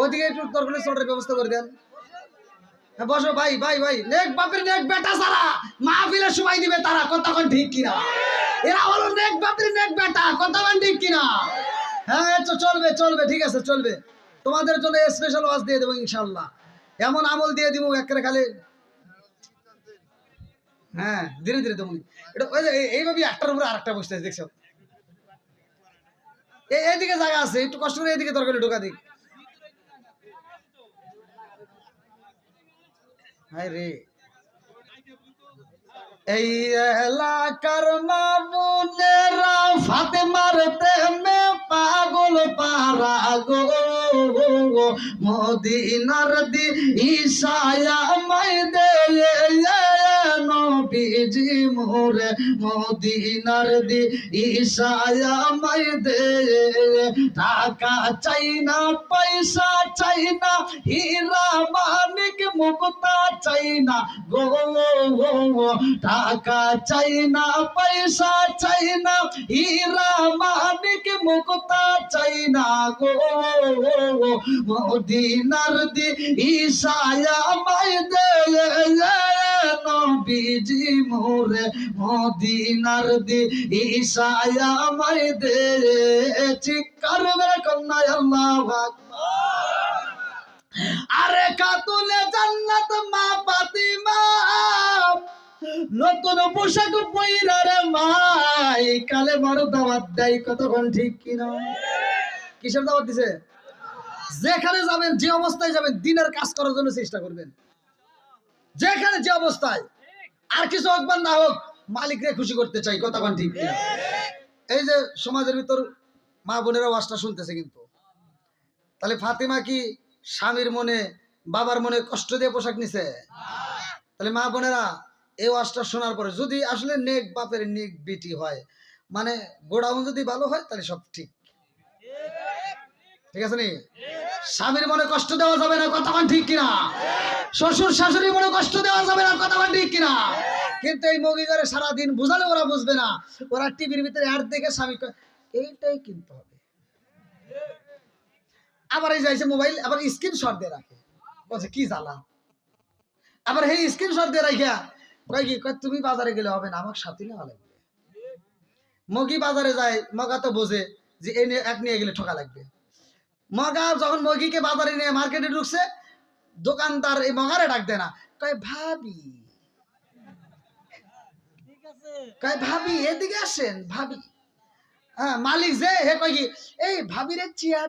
ওদিকে একটু তরকারি চটের ব্যবস্থা করে দেন। হ্যাঁ বসো ভাই ভাই ভাই, নেক বাপের নেক বেটা সারা মাহফিলে সময় দিবে তারা, কতক্ষণ ঠিক কিনা? এরা হলো নেক বাপের নেক বেটা, কতক্ষণ ঠিক কিনা? হ্যাঁ তো চলবে চলবে, ঠিক আছে চলবে। তোমাদের জন্য স্পেশাল ওয়াজ দিয়ে দেবো ইনশাল্লাহ, এমন আমল দিয়ে দিব একেবারে খালি। হ্যাঁ ধীরে ধীরে তুমি এটা এইভাবে একটার উপরে আরেকটা বসতে দেখছো, এইদিকে জায়গা আছে, একটু কষ্ট করে এইদিকে তরকারি ঢোকা দিক। হায় রে, এই এলাকার মা বোনেরা ফাতেমার প্রেমে পাগল পারা গো, মদিনার দি ঈশায়া মাই দে নবীজি মোরে, মদিনার দি ঈশায়া মাই দে। টাকা চাই না পয়সা চাই না, হীরা মানিক মুক্তা চাই না গো, টাকা চাই না পয়সা চাই না, হীরা মানিক মুক্তা চাই না গো, মদিনার দি ঈশায়া মাই দে নবীজি মোরে, মদিনার দি ঈশায়া মাই দে। চিৎকার মেরে কন্যা আল্লাহু আকবার। আরে কাতুলে জান্নাত মা ফাতিমা, নতুন পোশাক পইরা রে মাই কালে বড় দাওয়াত দেয়, কতক্ষণ ঠিক কিনা? কিসের দাওয়াত দিছে? যেখানে যাবেন যে অবস্থায় যাবেন দিনের কাজ করার জন্য চেষ্টা করবেন, যেখানে যে অবস্থায়, আর কিছু হোক বা না হোক মালিকরে খুশি করতে চাই, কতক্ষণ ঠিক কিনা? এই যে সমাজের ভিতর মা বোনেরা ওয়াজটা শুনতেছে, কিন্তু তাহলে ফাতিমা কি স্বামীর মনে বাবার মনে কষ্ট দিয়ে পোশাক নিছে? তাহলে মা বোনেরা এই ওয়াজটা শোনার পরে যদি আসলে নেক বাপের নেক বেটি হয়, মানে গোডাউন যদি ভালো হয় তাহলে সব ঠিক, ঠিক আছে নি? স্বামীর মনে কষ্ট দেওয়া যাবে না, কতক্ষণ ঠিক কিনা? শ্বশুর শাশুড়ির মনে কষ্ট দেওয়া যাবে না, কতক্ষণ ঠিক কিনা? কিন্তু এই মগি করে সারাদিন বুঝালে ওরা বুঝবে না, ওরা টিভির ভিতরে অ্যাড দেখে স্বামী এইটাই কিনতে হবে, আবার এই যাইছে মোবাইল আবার স্ক্রিনশট দিয়ে রাখে, বলছে কি জ্বালা। আবার এই স্ক্রিনশট দিয়ে রাখিয়া কয় কি, কয় তুমি বাজারে গেলে হবে না, আমার সাথে নেওয়া লাগবে। মগি বাজারে যায়, মগা তো বোঝে যে এই এক নিয়ে গেলে ঠকা লাগবে। মগা যখন মগিকে বাজারে নিয়ে মার্কেটে ঢুকছে, দোকানদার এই মগারে ডাক দেয় না, কয় ভাবি, কয় ভাবি এদিকে আসেন ভাবি। হ্যাঁ মালিক যে হে কয় কি, এই ভাবিরে চেয়ার